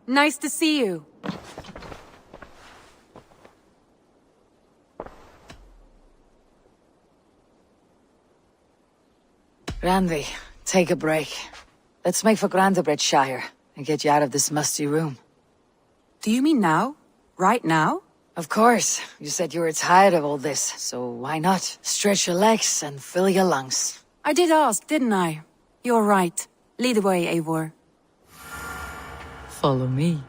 Nice to see you. Randy, take a break. Let's make for Shire and get you out of this musty room. Do you mean now? Right now? Of course. You said you were tired of all this, so why not? Stretch your legs and fill your lungs. I did ask, didn't I? You're right. Lead the way, Eivor. Follow me.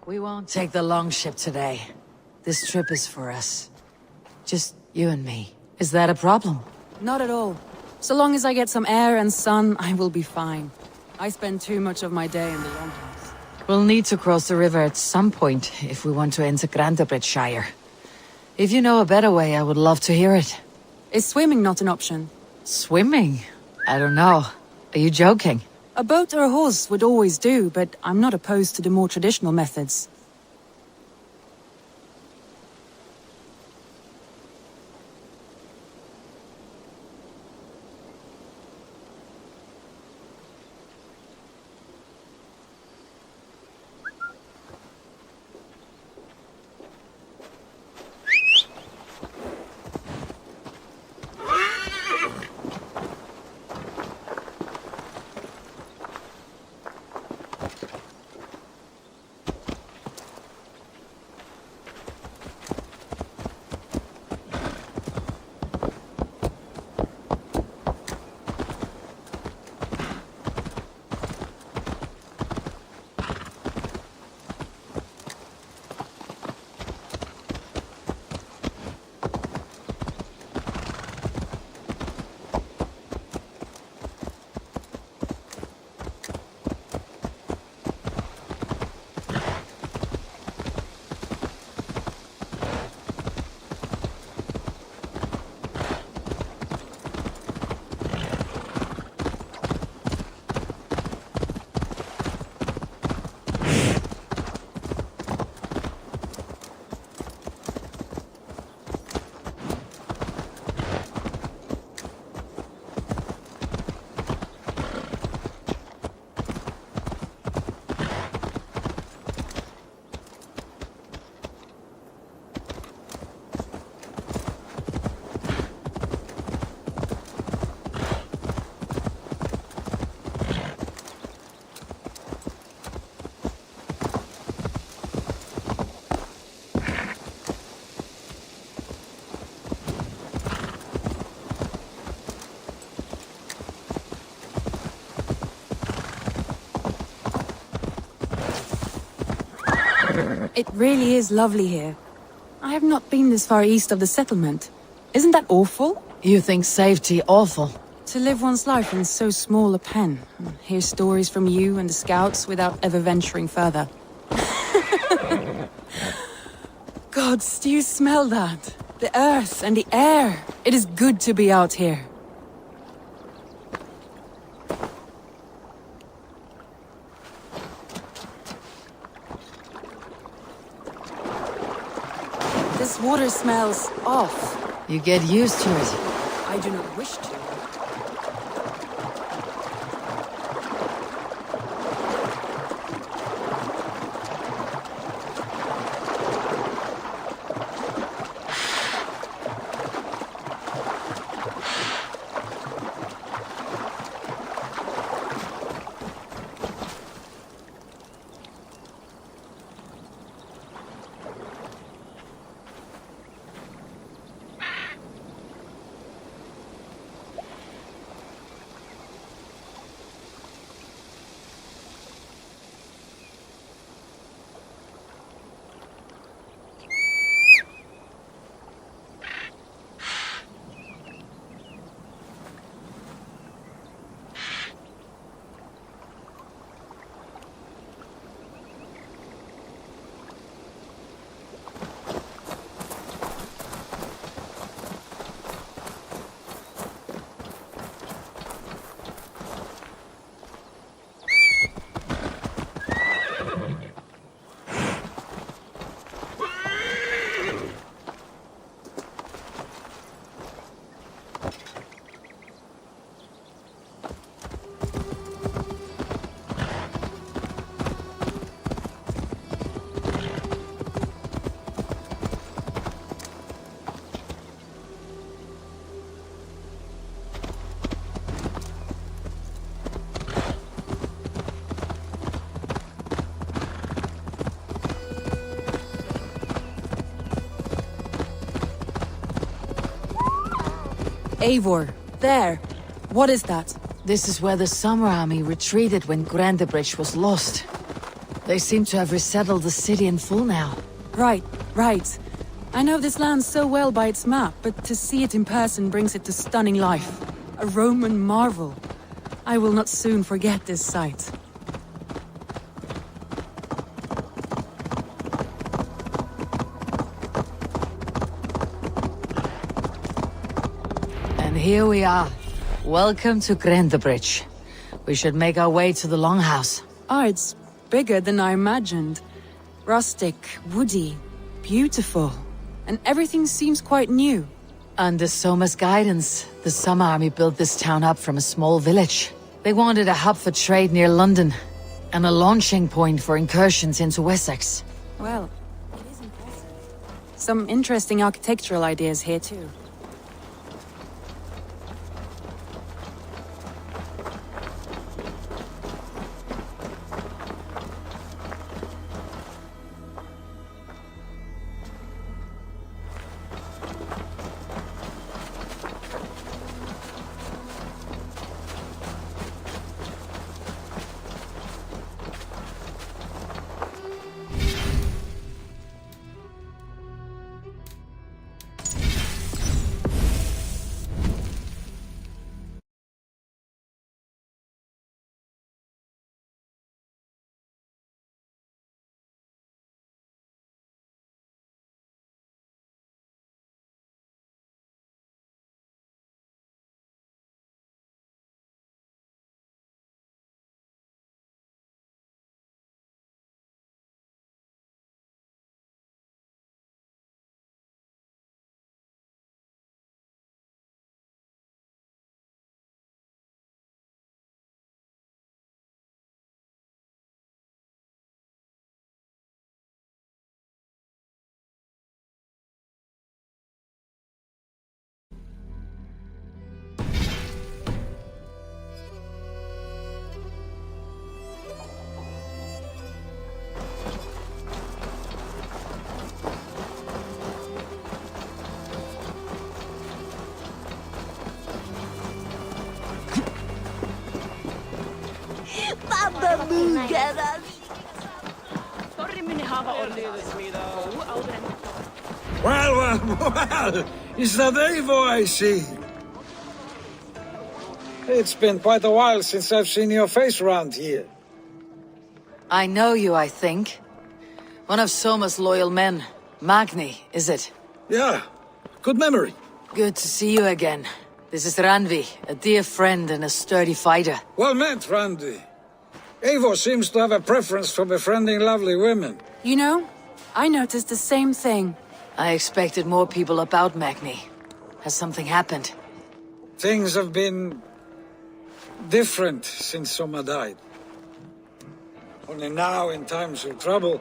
We won't take the long ship today. This trip is for us. Just you and me. Is that a problem? Not at all. So long as I get some air and sun, I will be fine. I spend too much of my day in the longhouse. We'll need to cross the river at some point if we want to enter Shire. If you know a better way, I would love to hear it. Is swimming not an option? Swimming? I don't know. Are you joking? A boat or a horse would always do, but I'm not opposed to the more traditional methods. It really is lovely here. I have not been this far east of the settlement. Isn't that awful? You think safety awful? To live one's life in so small a pen, and hear stories from you and the scouts without ever venturing further. Gods, do you smell that? The earth and the air. It is good to be out here. This water smells off. You get used to it. I do not wish to. Eivor, there. What is that? This is where the Summer Army retreated when Grandebridge was lost. They seem to have resettled the city in full now. Right, right. I know this land so well by its map, but to see it in person brings it to stunning life. A Roman marvel. I will not soon forget this sight. And here we are. Welcome to Grandebridge. We should make our way to the Longhouse. Ah, it's bigger than I imagined. Rustic, woody, beautiful. And everything seems quite new. Under Soma's guidance, the Summer Army built this town up from a small village. They wanted a hub for trade near London, and a launching point for incursions into Wessex. Well, it is impressive. Some interesting architectural ideas here too. Well, is that Eivor I see? It's been quite a while since I've seen your face around here. I know you, I think. One of Soma's loyal men. Magni, is it? Yeah, good memory. Good to see you again. This is Randvi, a dear friend and a sturdy fighter. Well met, Randy. Eivor seems to have a preference for befriending lovely women. You know, I noticed the same thing. I expected more people about Magni. Has something happened? Things have been different since Soma died. Only now, in times of trouble,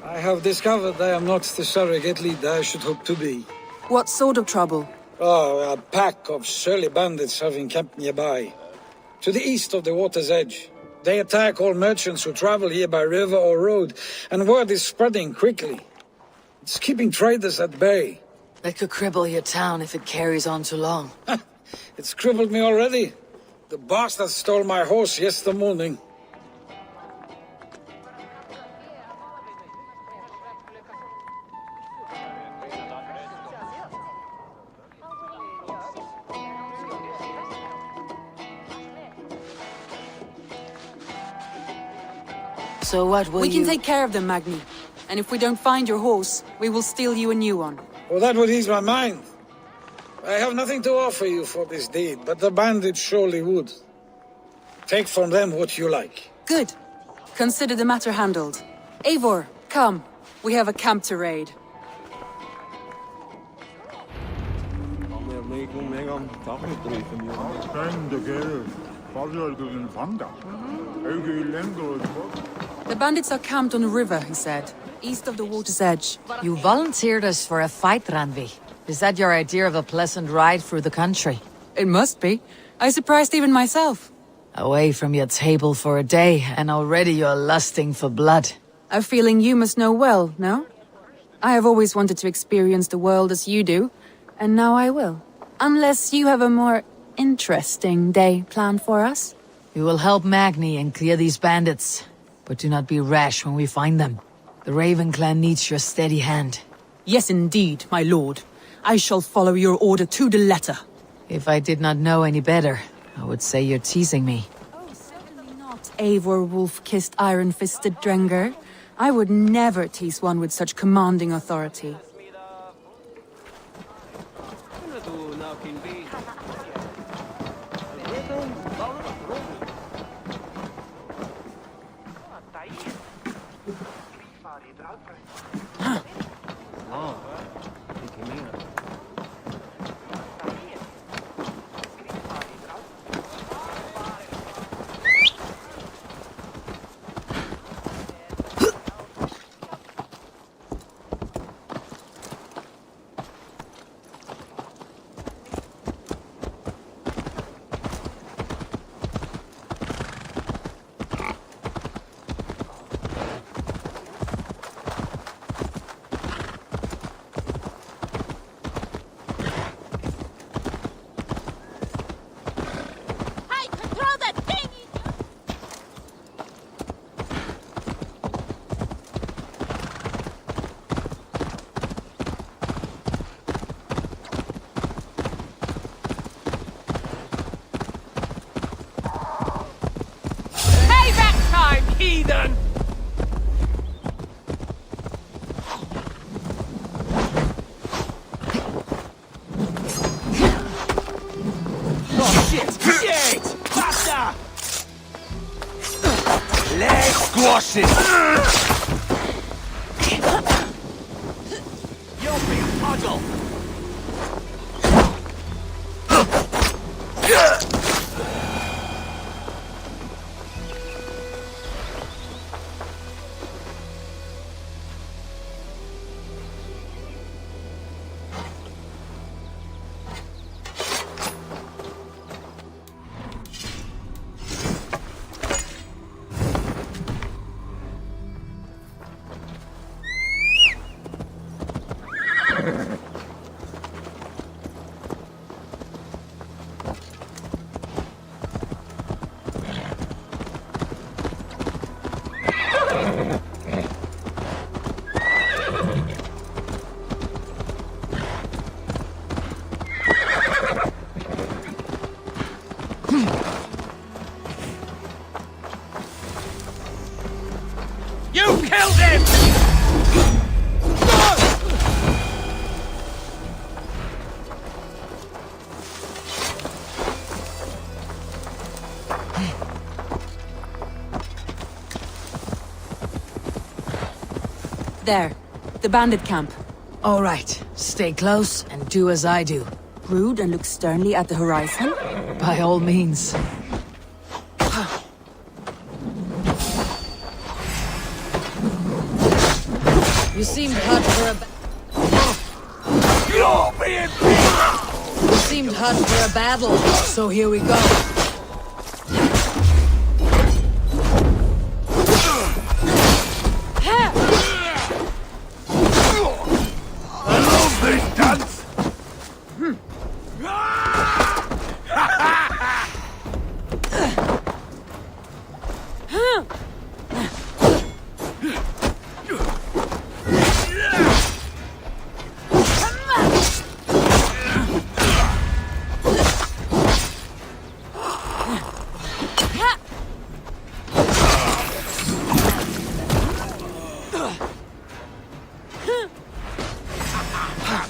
I have discovered I am not the surrogate leader I should hope to be. What sort of trouble? Oh, a pack of surly bandits have encamped nearby, to the east of the water's edge. They attack all merchants who travel here by river or road, and word is spreading quickly. It's keeping traders at bay. That could cripple your town if it carries on too long. It's crippled me already. The bastard stole my horse yesterday morning. So what will We you... can take care of them, Magni. And if we don't find your horse, we will steal you a new one. Well, that would ease my mind. I have nothing to offer you for this deed, but the bandits surely would. Take from them what you like. Good. Consider the matter handled. Eivor, come. We have a camp to raid. The bandits are camped on the river, he said, east of the water's edge. You volunteered us for a fight, Randvi. Is that your idea of a pleasant ride through the country? It must be. I surprised even myself. Away from your table for a day, and already you're lusting for blood. A feeling you must know well, no? I have always wanted to experience the world as you do, and now I will. Unless you have a more interesting day planned for us? We will help Magni and clear these bandits. But do not be rash when we find them. The Raven clan needs your steady hand. Yes, indeed, my lord. I shall follow your order to the letter. If I did not know any better, I would say you're teasing me. Oh, certainly not, Eivor wolf-kissed iron-fisted Drenger. I would never tease one with such commanding authority. Heathen! Oh shit! Shit! Faster! Leg squash it! You'll be a puddle! You killed him! There, the bandit camp. All right, stay close and do as I do. Brood and look sternly at the horizon. By all means. You seemed hot for a You're being beat! You seemed hot for a battle, so here we go. I love this dance!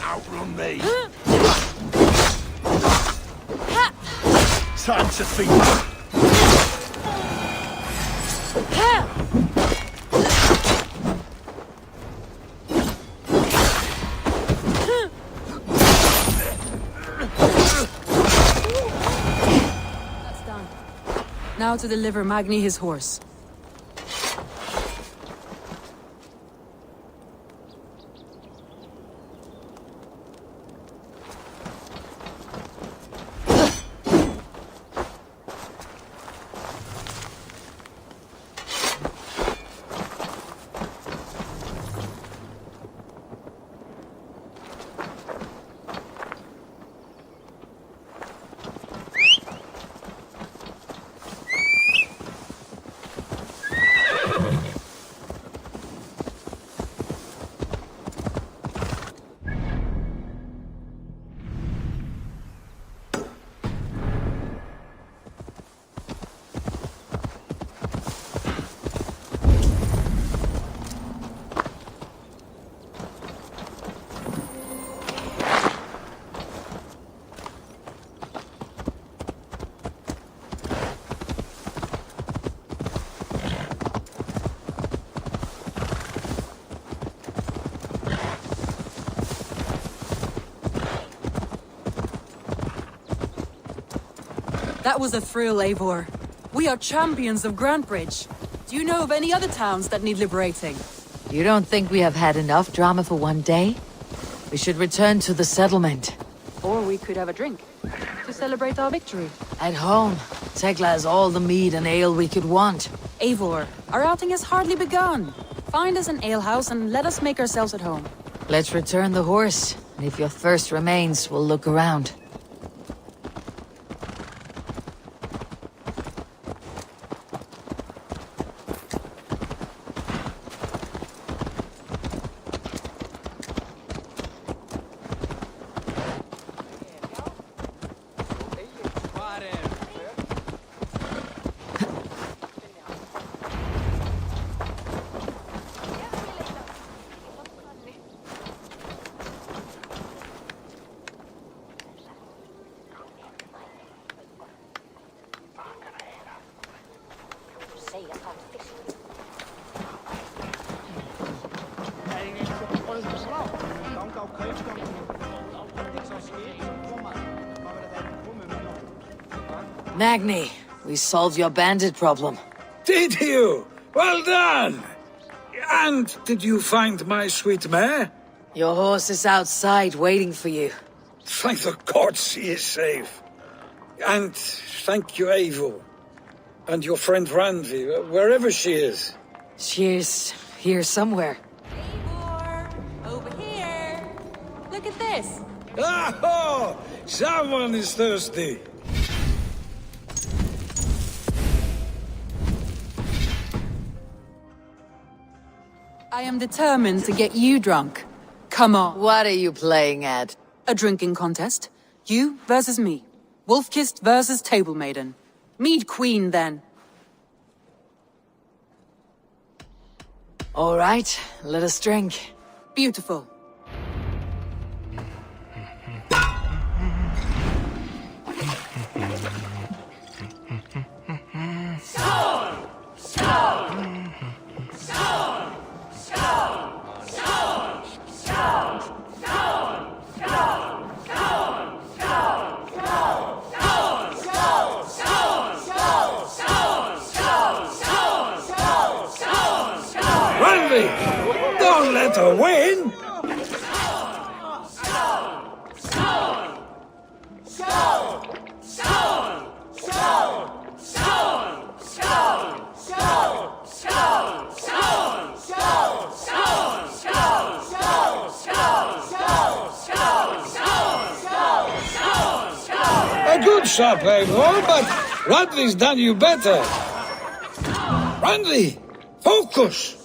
Outrun me! Time to think. That's done. Now to deliver Magni his horse. That was a thrill, Eivor. We are champions of Grantbridge. Do you know of any other towns that need liberating? You don't think we have had enough drama for one day? We should return to the settlement. Or we could have a drink to celebrate our victory. At home, Tekla has all the mead and ale we could want. Eivor, our outing has hardly begun. Find us an alehouse and let us make ourselves at home. Let's return the horse, and if your thirst remains, we'll look around. Magni, we solved your bandit problem. Did you? Well done! And did you find my sweet mare? Your horse is outside waiting for you. Thank the gods he is safe. And thank you, Eivor. And your friend Randi, wherever she is. She's here somewhere. Eivor, over here. Look at this. Oh, someone is thirsty. I am determined to get you drunk. Come on. What are you playing at? A drinking contest. You versus me. Wolf-kissed versus Table Maiden. Mead Queen, then. All right, let us drink. Beautiful. Randi, don't let her win! A good shot, Eivor, but Randi's done you better. Randi, focus!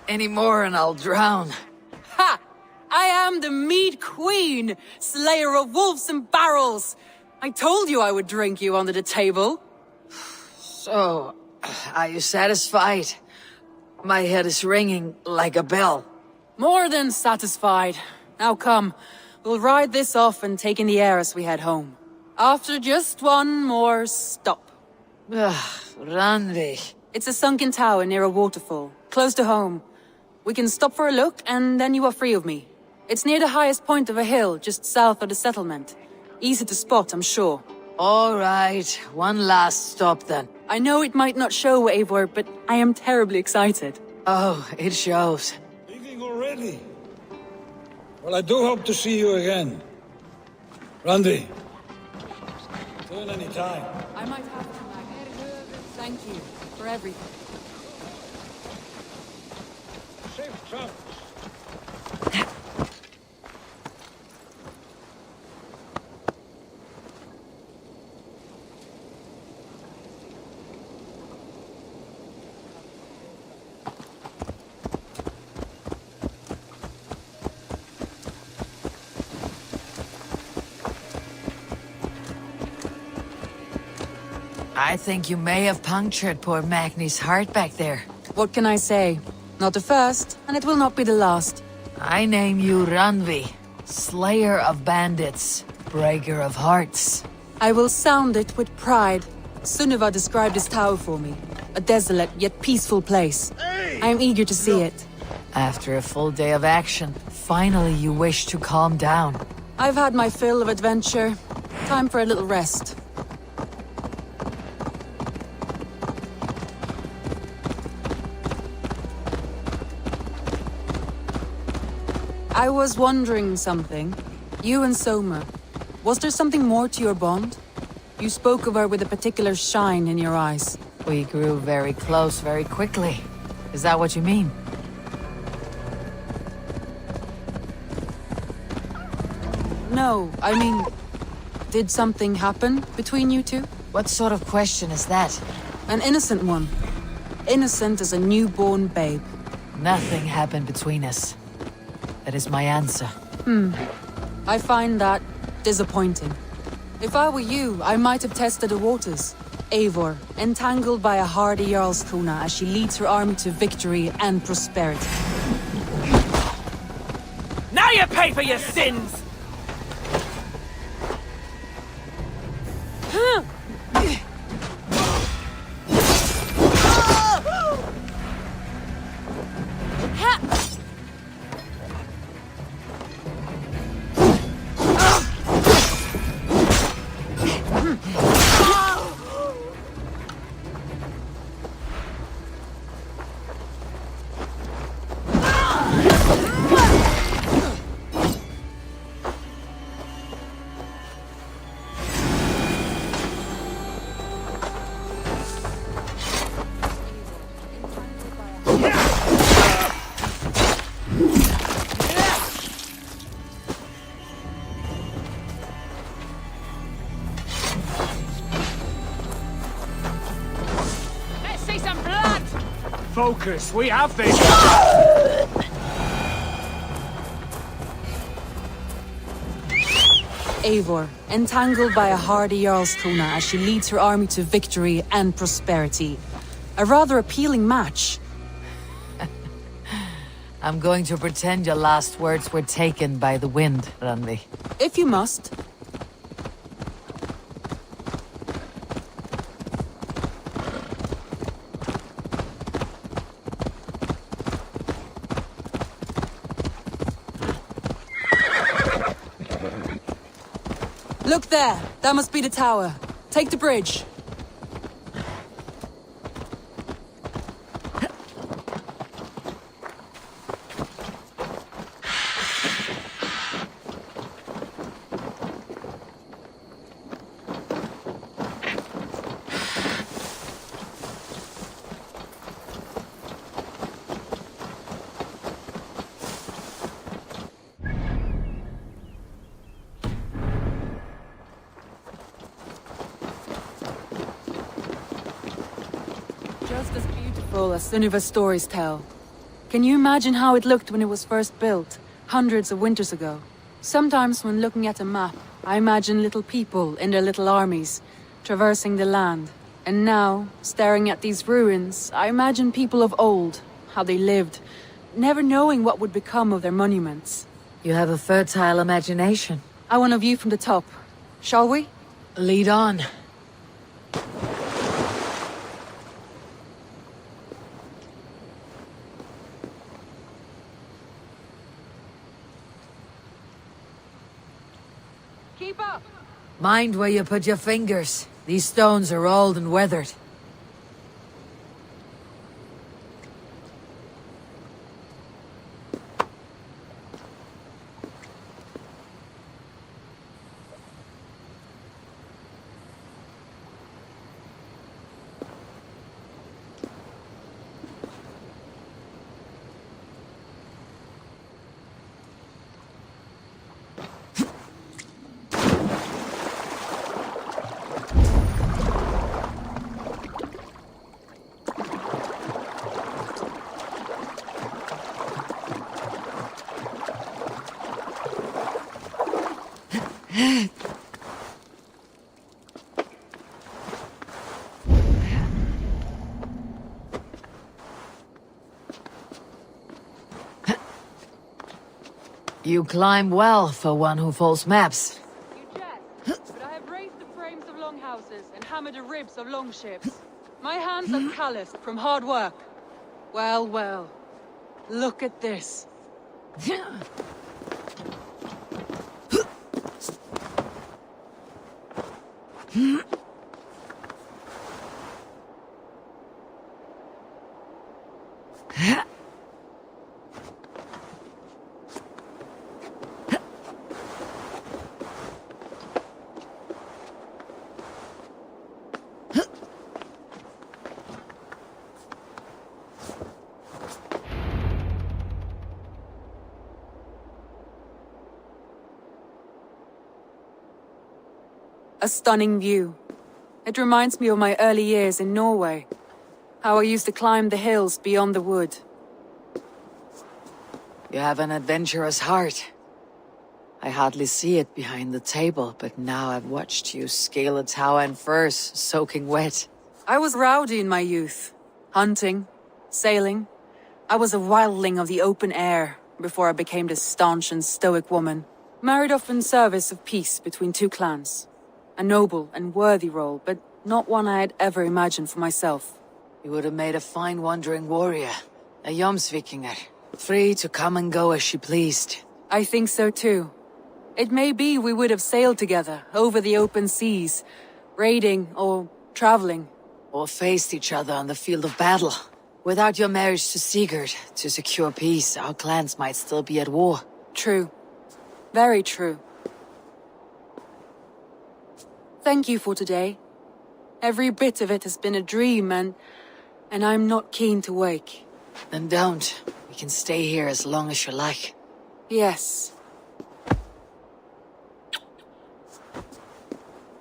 Any more and I'll drown. Ha! I am the Mead Queen, slayer of wolves and barrels. I told you I would drink you under the table. So, are you satisfied? My head is ringing like a bell. More than satisfied. Now come, we'll ride this off and take in the air as we head home. After just one more stop. Randi. It's a sunken tower near a waterfall, close to home. We can stop for a look, and then you are free of me. It's near the highest point of a hill, just south of the settlement. Easy to spot, I'm sure. All right, one last stop then. I know it might not show, Eivor, but I am terribly excited. Oh, it shows. Leaving already? Well, I do hope to see you again. Randi, turn any time. I might have to, Magni. Thank you for everything. Safe travels. I think you may have punctured poor Magni's heart back there. What can I say? Not the first, and it will not be the last. I name you Ranvi, slayer of bandits, breaker of hearts. I will sound it with pride. Sunniva described this tower for me. A desolate yet peaceful place. I am eager to see it. After a full day of action, finally you wish to calm down. I've had my fill of adventure. Time for a little rest. I was wondering something. You and Soma. Was there something more to your bond? You spoke of her with a particular shine in your eyes. We grew very close very quickly. Is that what you mean? No, I mean... Did something happen between you two? What sort of question is that? An innocent one. Innocent as a newborn babe. Nothing happened between us. That is my answer. I find that disappointing. If I were you, I might have tested the waters. Eivor, entangled by a hardy Jarlskona as she leads her army to victory and prosperity. Now you pay for your sins! Focus, we have this! Eivor, entangled by a hardy Jarlskona as she leads her army to victory and prosperity. A rather appealing match. I'm going to pretend your last words were taken by the wind, Ranvi. If you must. Look there! That must be the tower. Take the bridge. Just as beautiful as Sunniva's stories tell. Can you imagine how it looked when it was first built, hundreds of winters ago? Sometimes when looking at a map, I imagine little people in their little armies, traversing the land. And now, staring at these ruins, I imagine people of old, how they lived, never knowing what would become of their monuments. You have a fertile imagination. I want a view from the top. Shall we? Lead on. Keep up! Mind where you put your fingers. These stones are old and weathered. You climb well for one who folds maps. You jest, but I have raised the frames of longhouses and hammered the ribs of longships. My hands are calloused from hard work. Well, well. Look at this. A stunning view. It reminds me of my early years in Norway. How I used to climb the hills beyond the wood. You have an adventurous heart. I hardly see it behind the table, but now I've watched you scale a tower in furs, soaking wet. I was rowdy in my youth. Hunting, sailing. I was a wildling of the open air before I became this staunch and stoic woman. Married off in service of peace between two clans. A noble and worthy role, but not one I had ever imagined for myself. You would have made a fine wandering warrior, a Jomsvikinger, free to come and go as she pleased. I think so too. It may be we would have sailed together over the open seas, raiding or traveling. Or faced each other on the field of battle. Without your marriage to Sigurd, to secure peace, our clans might still be at war. True. Very true. Thank you for today. Every bit of it has been a dream, and I'm not keen to wake. Then don't. We can stay here as long as you like. Yes.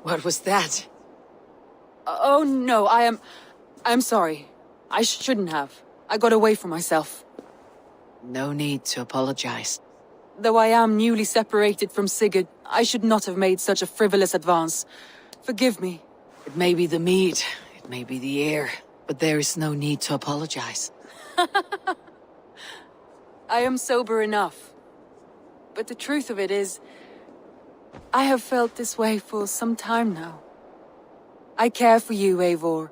What was that? Oh no, I'm sorry. I shouldn't have. I got away from myself. No need to apologize. Though I am newly separated from Sigurd, I should not have made such a frivolous advance. Forgive me. It may be the meat, it may be the air, but there is no need to apologize. I am sober enough. But the truth of it is, I have felt this way for some time now. I care for you, Eivor.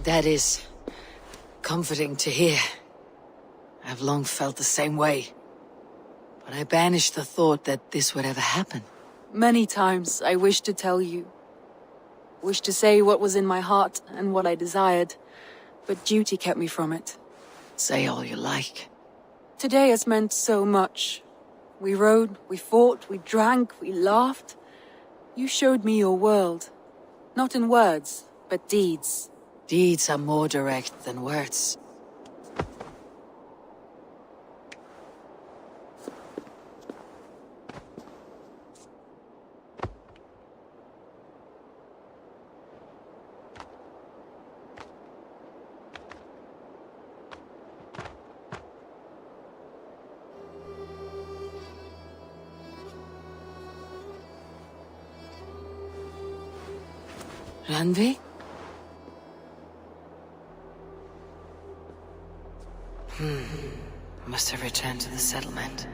That is comforting to hear. I've long felt the same way. But I banished the thought that this would ever happen. Many times I wished to tell you. Wished to say what was in my heart and what I desired, but duty kept me from it. Say all you like. Today has meant so much. We rode, we fought, we drank, we laughed. You showed me your world. Not in words, but deeds. Deeds are more direct than words. Randvi? Must have returned to the settlement.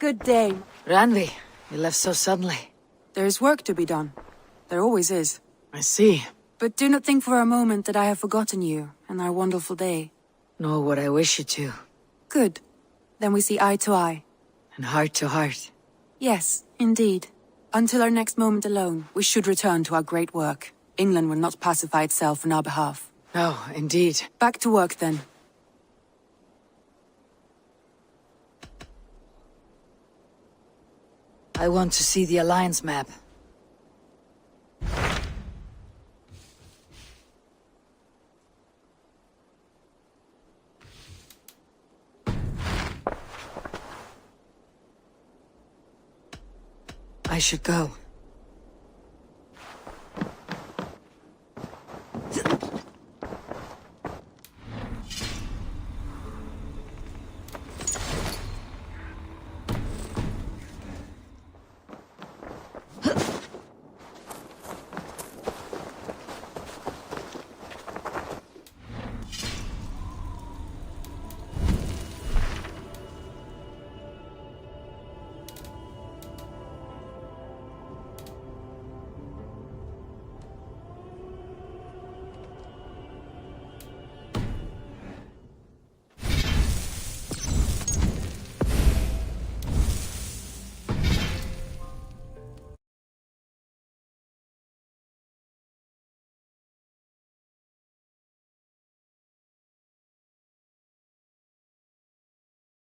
Good day. Ranvi, you left so suddenly. There is work to be done. There always is. I see. But do not think for a moment that I have forgotten you and our wonderful day. Nor would I wish you to. Good. Then we see eye to eye. And heart to heart. Yes, indeed. Until our next moment alone, we should return to our great work. England will not pacify itself on our behalf. No, indeed. Back to work then. I want to see the Alliance map. I should go.